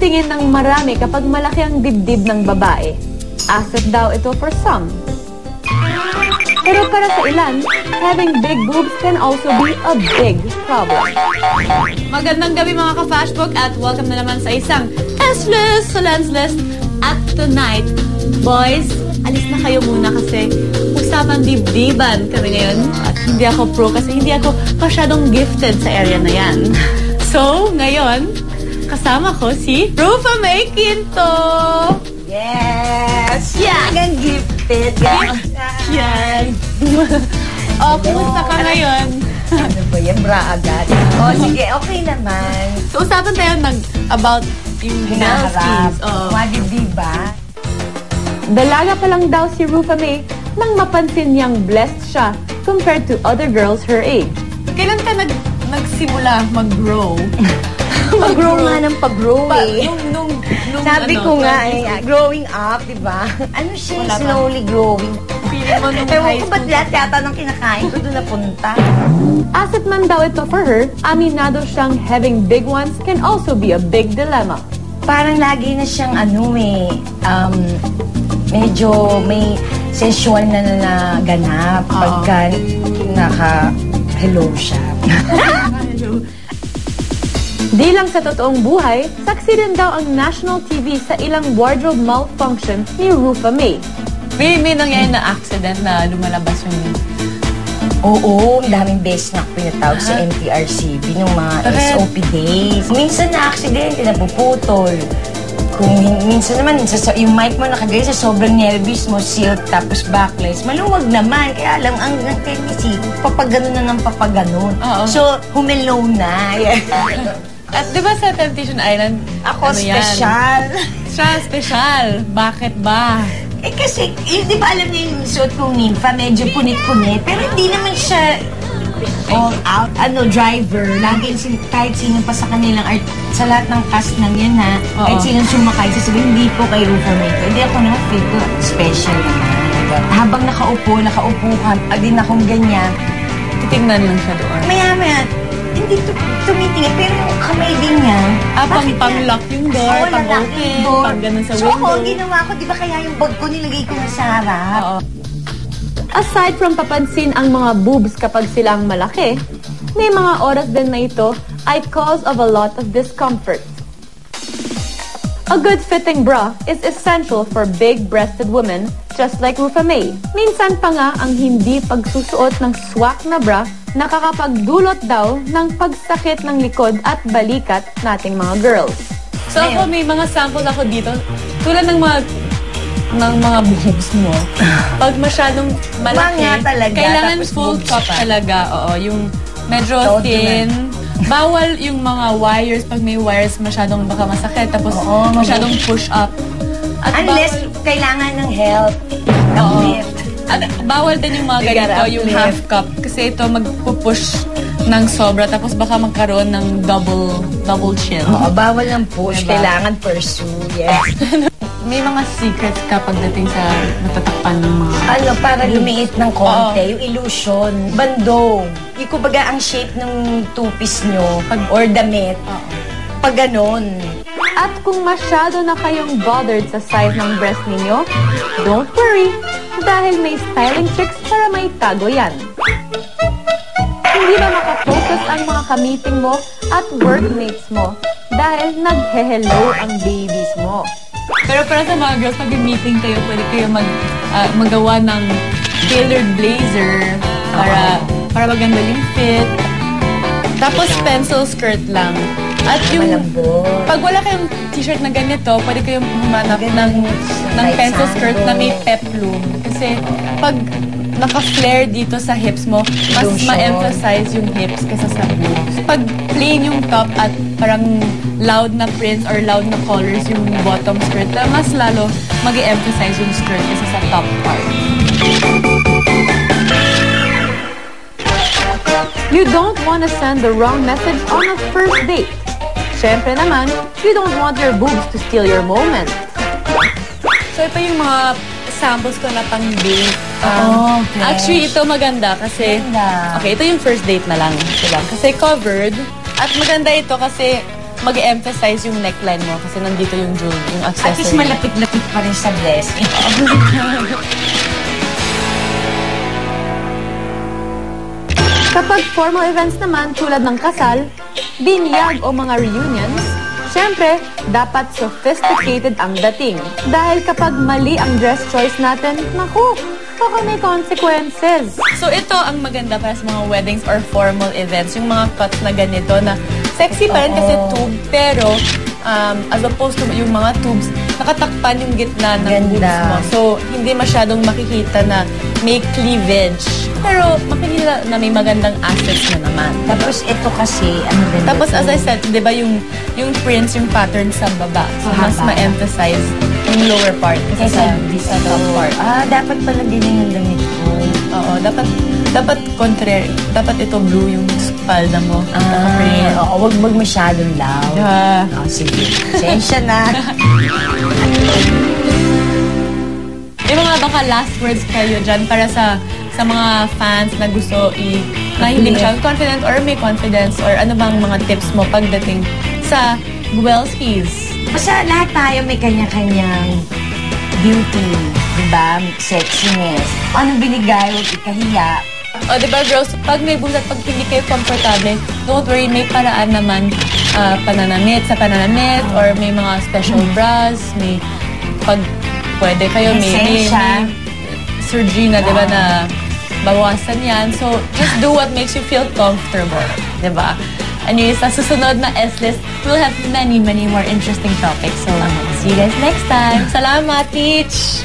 tingin ng marami kapag malaki ang dibdib ng babae. Asset daw ito for some. Pero para sa ilan, having big boobs can also be a big problem. Magandang gabi mga ka-Flashbook at welcome na naman sa isang S-list sa Lenslist. At tonight, boys, alis na kayo muna kasi usapan dibdiban kami ngayon. At hindi ako pro kasi hindi ako masyadong gifted sa area na yan. So, ngayon, kasama ko si Rufa May Quinto. Yes! Yeah! Hanggang gifted. Yan. Oh, kumusta ka ngayon? Ano ba yan? Bra agad. Oh, sige, okay naman. So, usapan tayo about yung Hinaharap. Oh. Diba? Dalaga pa lang daw si Rufa May nang mapansin niyang blessed siya compared to other girls her age. Kailan ka nagsimula mag-grow? Pag-grow nga ng pag-grow eh. Nung Sabi ko nga eh, growing up, diba? Ano siya, slowly growing. Feeling mo nung Ewan high ko ba't school. lahat yata ng kinakain ko doon napunta? Asset man daw ito for her, aminado siyang having big ones can also be a big dilemma. Parang lagi na siyang medyo may sensual na ganap pagka naka-hello siya. Di lang sa totoong buhay, saksi rin daw ang national TV sa ilang wardrobe malfunction ni Rufa May. May nangyayari na accident na lumalabas yung... Oo, daming beses na pinatawag sa MTRCB nung mga SOP days. Minsan na aksidente, napuputol. Kung minsan naman, yung mic mo nakagaya sa sobrang nervous mo, silk, tapos backless, maluwag naman. Kaya lang, ang tendency, papagano na ng papagano. So, humelo na. At di ba sa Temptation Island, Ako, ano yan? special. Siya, special. Bakit ba? Eh kasi, di ba alam niyo yung suot kong nympha, medyo punit-punit, pero hindi naman siya all out, driver. Lagi, kahit sino pa sa kanilang art, sa lahat ng cast ng yan ha, kahit sinong sumakay, sasabihin, hindi po kay Rufa May. Hindi ako naman feel ko special naman. Habang nakaupo ka, din akong ganyan, Titignan lang siya doon. maya-maya, hindi tumitingin, pero yung kamay din niya. Pang-lock yung door, pang-open, pang-ganun sa So window. ako, ginawa ko, di ba kaya yung bag ko nilagay ko na sa harap? Oo. Aside from papansin ang mga boobs kapag sila ang malaki, may mga oras din na ito ay cause of a lot of discomfort. A good fitting bra is essential for big-breasted women just like Rufa May. Minsan pa nga ang hindi pagsusuot ng swak na bra nakakapagdulot daw ng pagsakit ng likod at balikat nating mga girls. So ako, may mga samples ako dito. Tulad ng mga boobs mo. Pag masyadong malaki, Mga talaga, kailangan tapos full boobs top pa. talaga. Oo, yung medyo Todo thin. Bawal yung mga wires. Pag may wires, masyadong baka masakit. Tapos masyadong push up. At Unless kailangan ng help. At bawal din yung mga ganito, yung half cup. Kasi ito magpupush ng sobra. Tapos baka magkaroon ng double chin. Oo, bawal ng push. Diba? Kailangan pursue. Yes. May mga secrets ka pagdating sa natatakpan ng mga... Para lumiit ng konti, yung illusion. Bandong. Yung kumbaga ang shape ng two-piece nyo, or damit. Pag ganon. At kung masyado na kayong bothered sa size ng breast ninyo, don't worry, dahil may styling tricks para may tago yan. Hindi na makafocus ang mga kamiting mo at workmates mo dahil naghe-hello ang babies mo. Pero para sa mga girls, pag meeting kayo, pwede kayo magawa ng tailored blazer para maganda yung fit. Tapos pencil skirt lang. At yung, pag wala kayong t-shirt na ganito, pwede kayong humanap ng pencil skirt na may peplum. Kasi pag naka-flare dito sa hips mo, mas ma-emphasize yung hips kaysa sa boobs. Pag plain yung top at parang loud na prints or loud na colors yung bottom skirt, mas lalo mag-emphasize yung skirt kaysa sa top part. You don't want to send the wrong message on a first date. Siyempre naman, you don't want your boobs to steal your moment. So ito yung mga samples ko na pang date. Actually, ito maganda kasi... Okay, ito yung first date na lang. Ito lang. Kasi covered. At maganda ito kasi mag-emphasize yung neckline mo kasi nandito yung jewelry, yung accessory. At least malapit-lapit pa rin sa blessing. Kapag formal events naman tulad ng kasal, binyag o mga reunions, syempre, dapat sophisticated ang dating. Dahil kapag mali ang dress choice natin, naku, baka may consequences. So ito ang maganda para sa mga weddings or formal events, yung mga cuts na ganito na sexy pa rin kasi tube, pero as opposed to yung mga tubes, nakatakpan yung gitna ng boobs mo. So, hindi masyadong makikita na may cleavage. Pero makikita na may magandang assets na naman. Tapos ito kasi, ano din? Tapos as I said, di ba yung prints, yung pattern sa baba. So, mas ma-emphasize yung lower part kaysa sa top part. Dapat pala din yung damit ko. Oo, dapat contrary. Dapat ito blue yung palda mo. Oo, wag masyadong loud. Yeah. Sige. Sensya na. May mga baka last words kayo dyan para sa mga fans na gusto na hindi masyadong confident or may confidence or ano bang mga tips mo pagdating sa Guelskis? Basta lahat tayo may kanya-kanyang beauty, diba? Sexiness. Ano binigay, huwag ikahiya. O, diba girls, pag may boobs at pag hindi kayo komportable, don't worry, may paraan naman sa pananamit, or may mga special bras, may pag pwede kayo, may surgery na, diba, na bawasan yan. So, just do what makes you feel comfortable, diba? Anyways, sa susunod na S-List, we'll have many, many more interesting topics. So, see you guys next time. Salamat, Teach!